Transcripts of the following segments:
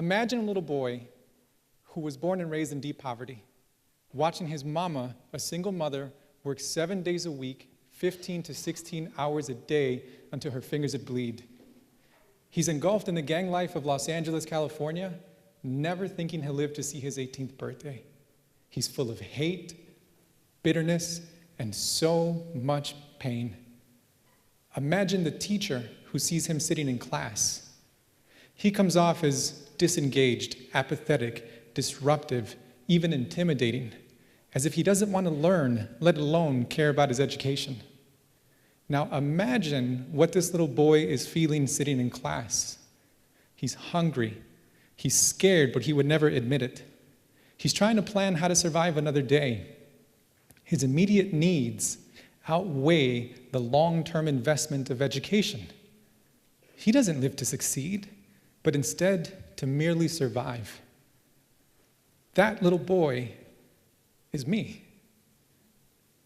Imagine a little boy who was born and raised in deep poverty, watching his mama, a single mother, work 7 days a week, 15 to 16 hours a day until her fingers would bleed. He's engulfed in the gang life of Los Angeles, California, never thinking he'll live to see his 18th birthday. He's full of hate, bitterness, and so much pain. Imagine the teacher who sees him sitting in class. He comes off as disengaged, apathetic, disruptive, even intimidating, as if he doesn't want to learn, let alone care about his education. Now imagine what this little boy is feeling sitting in class. He's hungry, he's scared, but he would never admit it. He's trying to plan how to survive another day. His immediate needs outweigh the long-term investment of education. He doesn't live to succeed, but instead to merely survive. That little boy is me.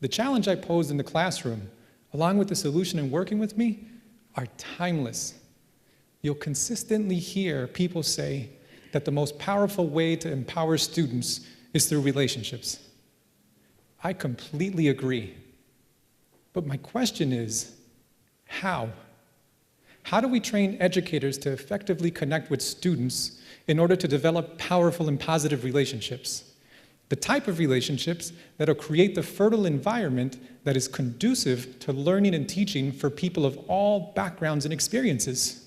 The challenge I posed in the classroom, along with the solution in working with me, are timeless. You'll consistently hear people say that the most powerful way to empower students is through relationships. I completely agree. But my question is, how? How do we train educators to effectively connect with students in order to develop powerful and positive relationships? The type of relationships that will create the fertile environment that is conducive to learning and teaching for people of all backgrounds and experiences.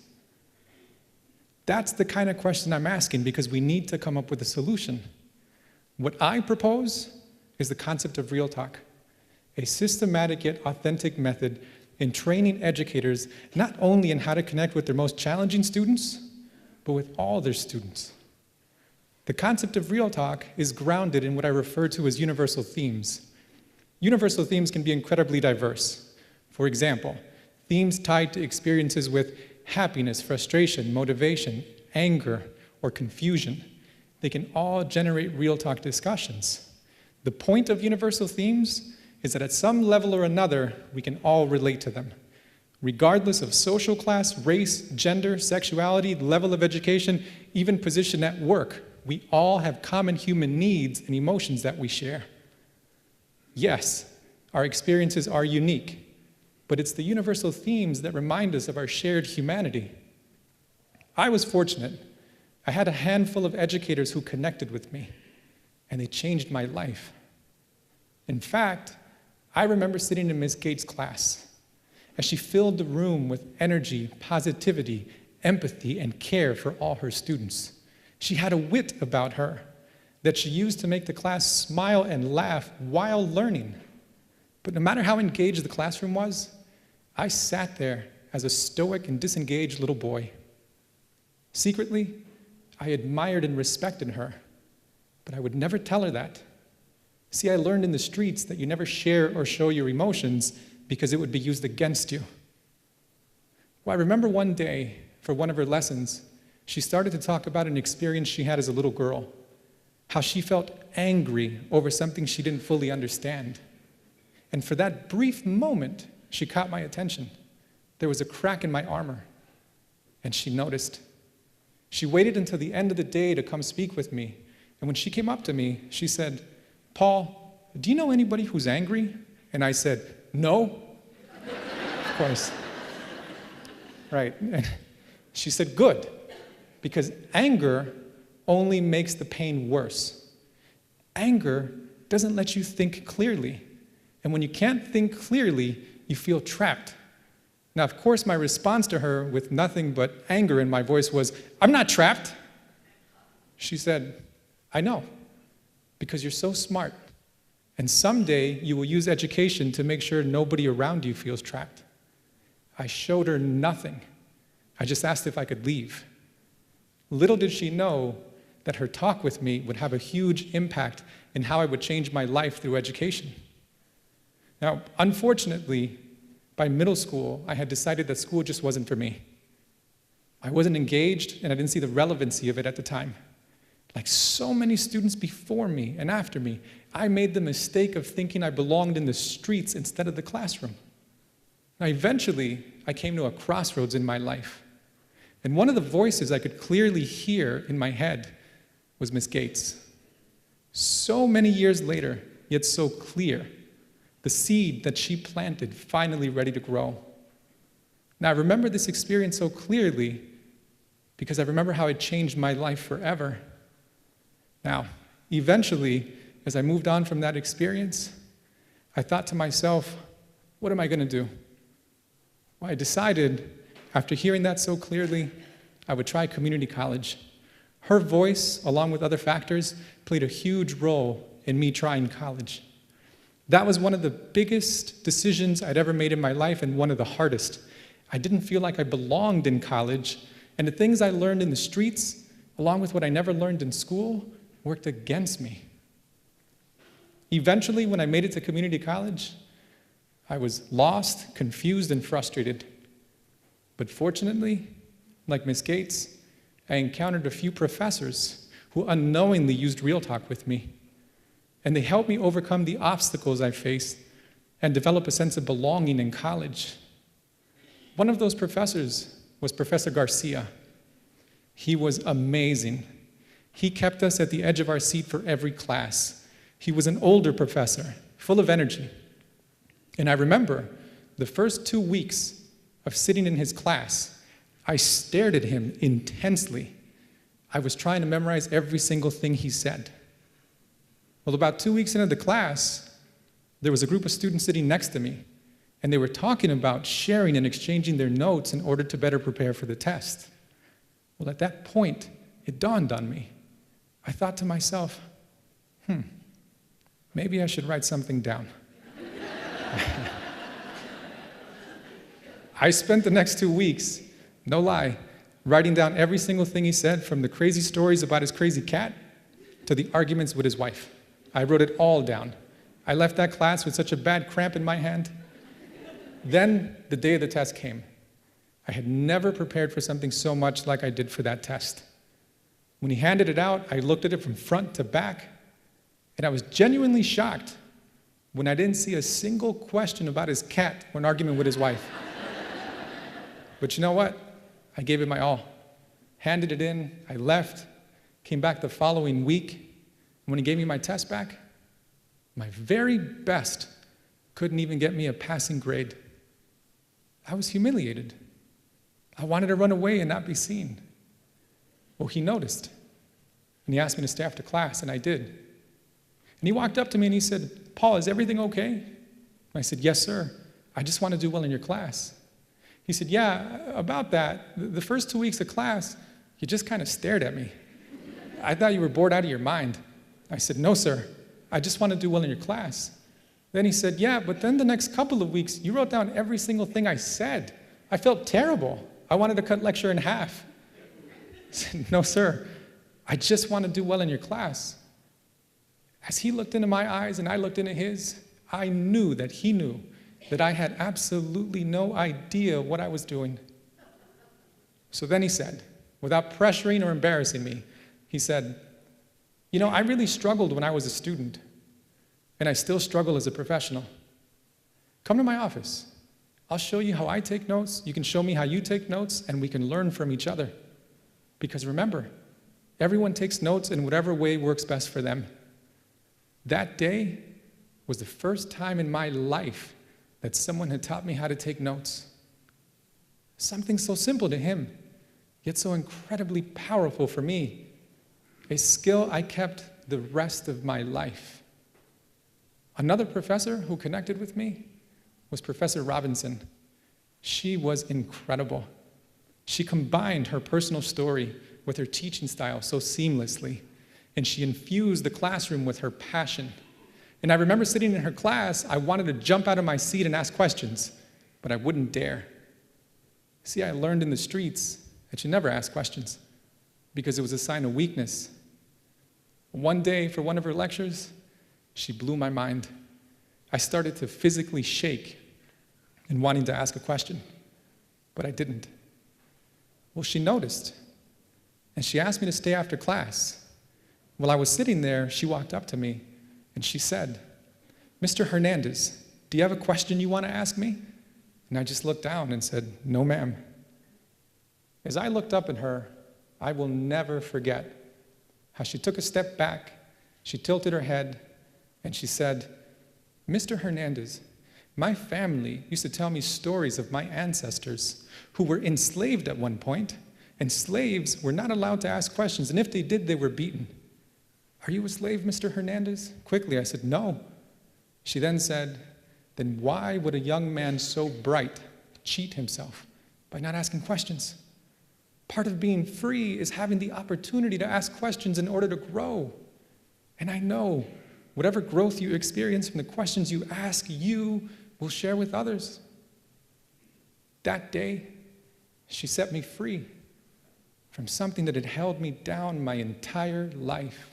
That's the kind of question I'm asking because we need to come up with a solution. What I propose is the concept of real talk, a systematic yet authentic method in training educators not only in how to connect with their most challenging students, but with all their students. The concept of real talk is grounded in what I refer to as universal themes. Universal themes can be incredibly diverse. For example, themes tied to experiences with happiness, frustration, motivation, anger, or confusion. They can all generate real talk discussions. The point of universal themes is that at some level or another, we can all relate to them. Regardless of social class, race, gender, sexuality, level of education, even position at work, we all have common human needs and emotions that we share. Yes, our experiences are unique, but it's the universal themes that remind us of our shared humanity. I was fortunate. I had a handful of educators who connected with me, and they changed my life. In fact, I remember sitting in Ms. Gates' class as she filled the room with energy, positivity, empathy, and care for all her students. She had a wit about her that she used to make the class smile and laugh while learning. But no matter how engaged the classroom was, I sat there as a stoic and disengaged little boy. Secretly, I admired and respected her, but I would never tell her that. See, I learned in the streets that you never share or show your emotions because it would be used against you. Well, I remember one day, for one of her lessons, she started to talk about an experience she had as a little girl, how she felt angry over something she didn't fully understand. And for that brief moment, she caught my attention. There was a crack in my armor, and she noticed. She waited until the end of the day to come speak with me, and when she came up to me, she said, "Paul, do you know anybody who's angry?" And I said, "No." Of course. Right. And she said, "Good, because anger only makes the pain worse. Anger doesn't let you think clearly. And when you can't think clearly, you feel trapped." Now, of course, my response to her with nothing but anger in my voice was, "I'm not trapped." She said, "I know, because you're so smart. And someday you will use education to make sure nobody around you feels trapped." I showed her nothing. I just asked if I could leave. Little did she know that her talk with me would have a huge impact in how I would change my life through education. Now, unfortunately, by middle school, I had decided that school just wasn't for me. I wasn't engaged, and I didn't see the relevancy of it at the time. Like so many students before me and after me, I made the mistake of thinking I belonged in the streets instead of the classroom. Now, eventually, I came to a crossroads in my life. And one of the voices I could clearly hear in my head was Miss Gates. So many years later, yet so clear, the seed that she planted finally ready to grow. Now, I remember this experience so clearly because I remember how it changed my life forever. Now, eventually, as I moved on from that experience, I thought to myself, what am I going to do? Well, I decided, after hearing that so clearly, I would try community college. Her voice, along with other factors, played a huge role in me trying college. That was one of the biggest decisions I'd ever made in my life and one of the hardest. I didn't feel like I belonged in college, and the things I learned in the streets, along with what I never learned in school, worked against me. Eventually, when I made it to community college, I was lost, confused, and frustrated. But fortunately, like Miss Gates, I encountered a few professors who unknowingly used Real Talk with me. And they helped me overcome the obstacles I faced and develop a sense of belonging in college. One of those professors was Professor Garcia. He was amazing. He kept us at the edge of our seat for every class. He was an older professor, full of energy. And I remember the first 2 weeks of sitting in his class, I stared at him intensely. I was trying to memorize every single thing he said. Well, about 2 weeks into the class, there was a group of students sitting next to me, and they were talking about sharing and exchanging their notes in order to better prepare for the test. Well, at that point, it dawned on me. I thought to myself, maybe I should write something down. I spent the next 2 weeks, no lie, writing down every single thing he said, from the crazy stories about his crazy cat to the arguments with his wife. I wrote it all down. I left that class with such a bad cramp in my hand. Then the day of the test came. I had never prepared for something so much like I did for that test. When he handed it out, I looked at it from front to back, and I was genuinely shocked when I didn't see a single question about his cat or an argument with his wife. But you know what? I gave it my all. Handed it in, I left, came back the following week, and when he gave me my test back, my very best couldn't even get me a passing grade. I was humiliated. I wanted to run away and not be seen. Well, he noticed, and he asked me to stay after class, and I did. And he walked up to me and he said, "Paul, is everything okay?" And I said, "Yes, sir. I just want to do well in your class." He said, "Yeah, about that. The first 2 weeks of class, you just kind of stared at me. I thought you were bored out of your mind." I said, "No, sir. I just want to do well in your class." Then he said, "Yeah, but then the next couple of weeks, you wrote down every single thing I said. I felt terrible. I wanted to cut lecture in half." I said, "No, sir. I just want to do well in your class." As he looked into my eyes and I looked into his, I knew that he knew that I had absolutely no idea what I was doing. So then he said, without pressuring or embarrassing me, he said, "You know, I really struggled when I was a student, and I still struggle as a professional. Come to my office. I'll show you how I take notes, you can show me how you take notes, and we can learn from each other. Because remember, everyone takes notes in whatever way works best for them." That day was the first time in my life that someone had taught me how to take notes. Something so simple to him, yet so incredibly powerful for me. A skill I kept the rest of my life. Another professor who connected with me was Professor Robinson. She was incredible. She combined her personal story with her teaching style so seamlessly, and she infused the classroom with her passion. And I remember sitting in her class, I wanted to jump out of my seat and ask questions, but I wouldn't dare. See, I learned in the streets that you never ask questions because it was a sign of weakness. One day, for one of her lectures, she blew my mind. I started to physically shake and wanting to ask a question, but I didn't. Well, she noticed, and she asked me to stay after class. While I was sitting there, she walked up to me, and she said, "Mr. Hernandez, do you have a question you want to ask me?" And I just looked down and said, "No, ma'am." As I looked up at her, I will never forget how she took a step back, she tilted her head, and she said, "Mr. Hernandez, my family used to tell me stories of my ancestors who were enslaved at one point, and slaves were not allowed to ask questions, and if they did, they were beaten. Are you a slave, Mr. Hernandez?" Quickly, I said, "No." She then said, "Then why would a young man so bright cheat himself by not asking questions? Part of being free is having the opportunity to ask questions in order to grow. And I know whatever growth you experience from the questions you ask, you will share with others." That day, she set me free from something that had held me down my entire life.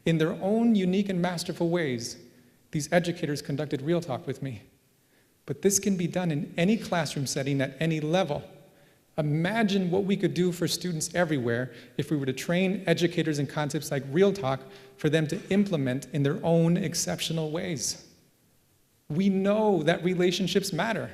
In their own unique and masterful ways, these educators conducted Real Talk with me. But this can be done in any classroom setting at any level. Imagine what we could do for students everywhere if we were to train educators in concepts like Real Talk for them to implement in their own exceptional ways. We know that relationships matter.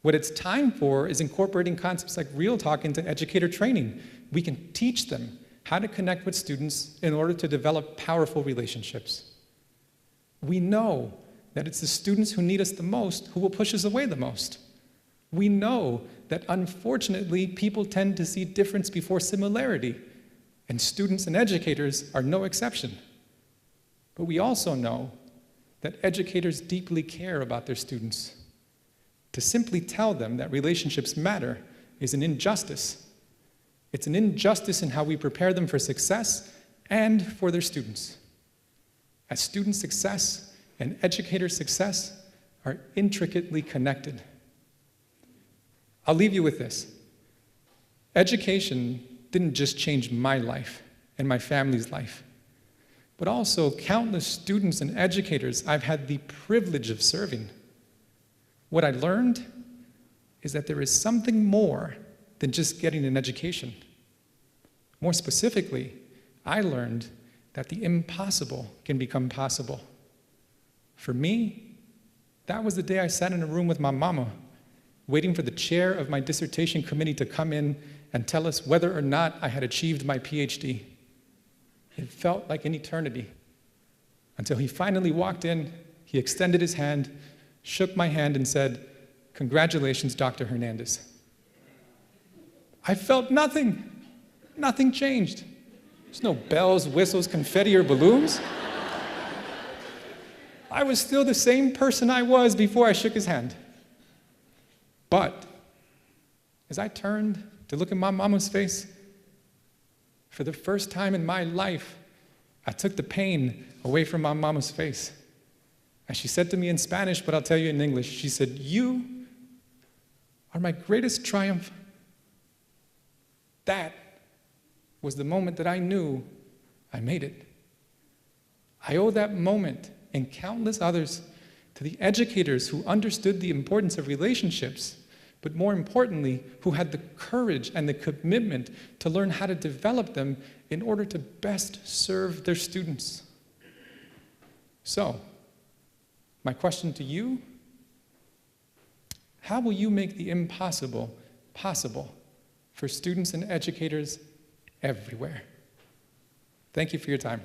What it's time for is incorporating concepts like Real Talk into educator training. We can teach them how to connect with students in order to develop powerful relationships. We know that it's the students who need us the most who will push us away the most. We know that unfortunately people tend to see difference before similarity, and students and educators are no exception. But we also know that educators deeply care about their students. To simply tell them that relationships matter is an injustice. It's an injustice in how we prepare them for success and for their students. As student success and educator success are intricately connected. I'll leave you with this. Education didn't just change my life and my family's life, but also countless students and educators I've had the privilege of serving. What I learned is that there is something more than just getting an education. More specifically, I learned that the impossible can become possible. For me, that was the day I sat in a room with my mama, waiting for the chair of my dissertation committee to come in and tell us whether or not I had achieved my PhD. It felt like an eternity, until he finally walked in, he extended his hand, shook my hand and said, "Congratulations, Dr. Hernandez." I felt nothing. Nothing changed. There's no bells, whistles, confetti, or balloons. I was still the same person I was before I shook his hand. But as I turned to look at my mama's face, for the first time in my life, I took the pain away from my mama's face. And she said to me in Spanish, but I'll tell you in English, she said, "You are my greatest triumph." That was the moment that I knew I made it. I owe that moment and countless others to the educators who understood the importance of relationships, but more importantly, who had the courage and the commitment to learn how to develop them in order to best serve their students. So, my question to you, how will you make the impossible possible for students and educators everywhere? Thank you for your time.